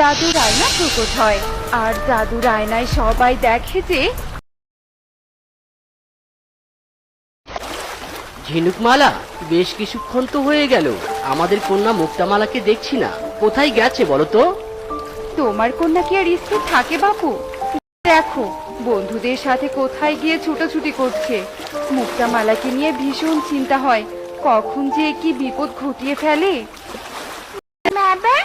জাদুর আয়না প্রকট হয়। আর জাদুর আয়নায় সবাই দেখে যে ঝিনুকমালা, বেশ কিছুক্ষণ তো হয়ে গেল আমাদের কন্যা মুক্তামালাকে দেখছি না। কোথায় গেছে বলো তো? তোমার কন্যা কি আর স্থির থাকে বাপু? দেখো বন্ধুদের সাথে কোথায় গিয়ে ছুটোছুটি করছে। মুক্তামালাকে নিয়ে ভীষণ চিন্তা হয়, কখন যে কি বিপদ ঘটিয়ে ফেলে। বাবা,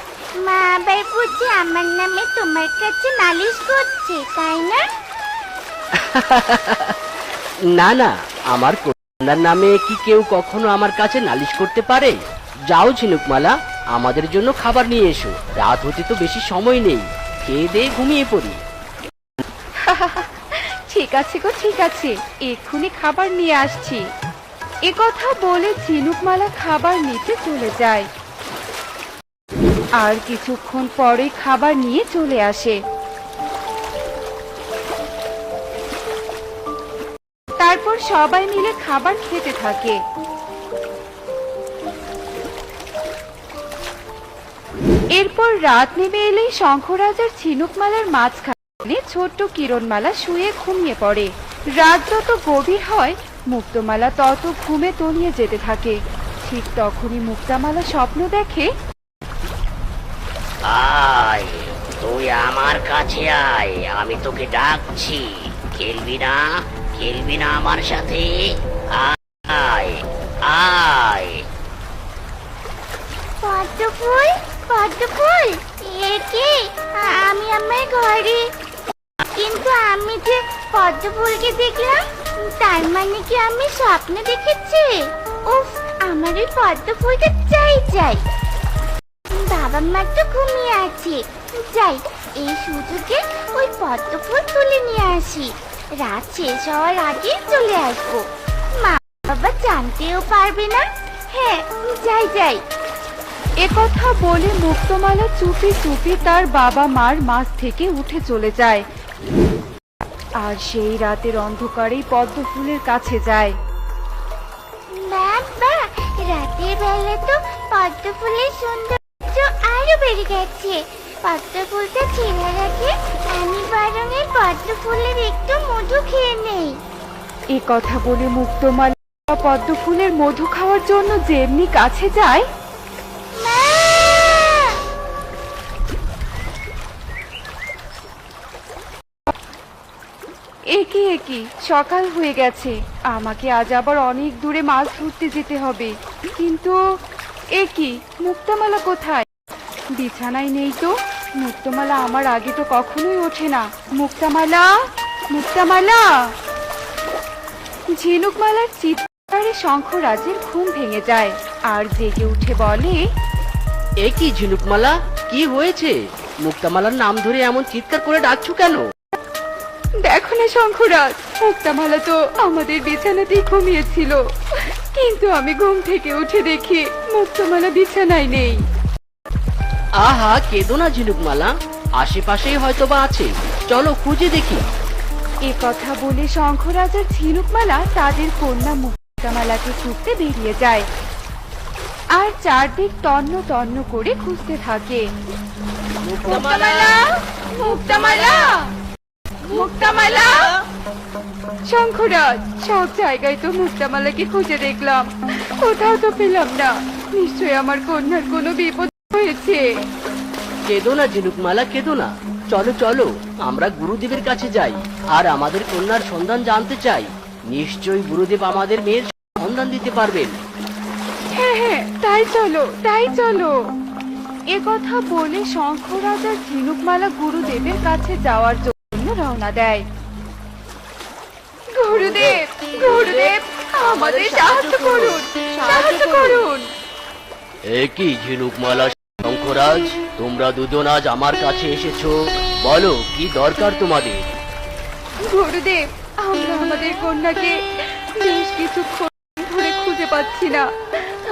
মা আবার বুঝি আমার নামে তোমার কাছে নালিশ করছে, তাই না? না না, আমার কন্যার নামে কি কেউ কখনো আমার কাছে নালিশ করতে পারে? যাও ঝিনুকমালা, আমাদের জন্য খাবার নিয়ে এসো। রাত হতে তো বেশি সময় নেই, খেয়ে দিয়ে ঘুমিয়ে পড়ি। ঠিক আছে গো, ঠিক আছে, এক্ষুনি খাবার নিয়ে আসছি। এ কথা বলে ঝিনুকমালা খাবার নিতে চলে যায়। আর কিছুক্ষণ পরে খাবার নিয়ে চলে আসে। তারপর সবাই মিলে খাবার খেতে থাকে। এরপর রাত নেমে এলেই শঙ্খরাজ আর ঝিনুকমালার মাঝখানে ছোট্ট কিরণমালা শুয়ে ঘুমিয়ে পড়ে। রাত যত গভীর হয় মুক্তমালা তত ঘুমে তলিয়ে যেতে থাকে। ঠিক তখনই মুক্তামালা স্বপ্ন দেখে, আয়, তুই আমার কাছে আয়, আমি তোকে ডাকছি। খেলবি না? খেলবি না আমার সাথে? আয় আয়। পদ্ম ফুল, পদ্ম ফুল, এ কি? আমি আমার ঘরে, কিন্তু আমি যে পদ্ম ফুলকে দেখলাম, তার মানে কি আমি স্বপ্ন দেখেছি? উফ, আমার ওই পদ্ম ফুলটা চাই চাই। বাবা মা তো ঘুমিয়ে আছে, যাই এই সুযোগে ওই পদ্ম ফুল তুলে নিয়ে আসি। রাত শেষ হওয়ার আগে চলে আসবো, মা বাবা জানতেও পারবে না। হ্যাঁ, যাই যাই। একথা বলে মুক্তমালা চুপি চুপি তার বাবা মার মাঝ থেকে উঠে চলে যায়। আর সেই রাতের অন্ধকারেই পদ্ম ফুলের কাছে যায়। বাবা, রাতের বেলা তো পদ্ম ফুলের সৌন্দর্য আরো বেড়ে গেছে। পদ্ম ফুলটা ছেড়ে রাখে, আমি বরং এই পদ্ম ফুলের একটু মধু খেয়ে নেই। এ কথা বলে মুক্তমালা পদ্ম ফুলের মধু খাওয়ার জন্য যেমনি কাছে যায়, মা! একি একি সকাল হয়ে গেছে, আমাকে আজ আবার অনেক দূরে মাছ ধরতে যেতে হবে। কিন্তু একি মুক্তামালা কোথায়? বিছানায় নেই তো। মুক্তামালা আমার আগে তো কখনোই ওঠে না। মুক্তামালা, মুক্তামালা! ঝিনুকমালার চিৎকারে শঙ্খরাজের ঘুম ভেঙে যায় আর জেগে উঠে বলে, এ কি ঝিনুকমালা, কি হয়েছে? মুক্তামালার নাম ধরে এমন চিৎকার করে ডাকছো কেন? দেখো না শঙ্খরাজ, মুক্তামালা তো আমাদের বিছানাতেই ঘুমিয়েছিল, কিন্তু আমি ঘুম থেকে উঠে দেখি মুক্তামালা বিছানায় নেই। আহা, কেঁদো না ঝিনুকমালা, আশেপাশেই হয়তো বা আছে, চলো খুঁজে দেখি। এ কথা বলে শঙ্খরাজ আর ঝিনুকমালা তাদের কন্যা মুক্তামালাকে খুঁজতে বেরিয়ে যায় আর চারদিক তন্ন তন্ন করে খুঁজতে থাকে। মুক্তামালা, মুক্তামালা, মুক্তামালা! শঙ্খরাজ, সব জায়গায় তো মুক্তামালাকে খুঁজে দেখলাম, কোথাও তো পেলাম না। নিশ্চয়ই আমার কন্যার কোনো বিপদ হয়েছে। কেঁদো না ঝিনুকমালা, কেঁদো না, চলো চলো আমরা গুরুদেবের কাছে যাই আর আমাদের কন্যার সন্ধান জানতে চাই। নিশ্চয়ই গুরুদেব আমাদের মেয়ের সন্ধান দিতে পারবেন। হ্যাঁ হ্যাঁ, তাই চলো, তাই চলো। এ কথা বলে শঙ্খরাজ আর ঝিনুকমালা গুরুদেবের কাছে যাওয়ার জন্য রওনা দেয়। গুরুদেব, গুরুদেব, আমাদের সাহায্য করুন, সাহায্য করুন। এ কি ঝিনুকমালা, শঙ্খরাজ, তোমরা দুজন আজ আমার কাছে এসেছো, বলো কি দরকার তোমাদের? গুরুদেব, আমরা আমাদের কন্যাকে বেশ কিছুক্ষণ ধরে খুঁজে পাচ্ছি না।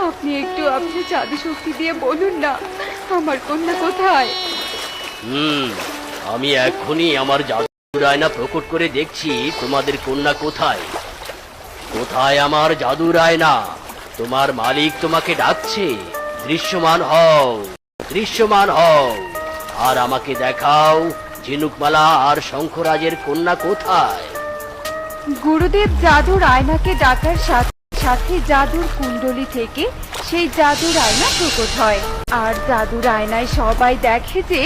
আপনি একটু আপনার জাদু শক্তি দিয়ে বলুন না, আমার কন্যা কোথায়? আমি এখনই আমার জাদুর আয়না প্রকট করে দেখছি তোমাদের কন্যা কোথায়। কোথায় আমার জাদুর আয়না? তোমার মালিক তোমাকে ডাকছে, দৃশ্যমান হও, দৃশ্যমান হও। আর আমাকে দেখাও ঝিনুকমালা আর শঙ্খরাজের কন্যা কোথায়। গুরুদেব জাদুর আয়নাকে ডাকার সাথে সাথে জাদুর কুণ্ডলী থেকে সেই জাদুর আয়না প্রকট হয় আর জাদুর আয়নায় সবাই দেখে যে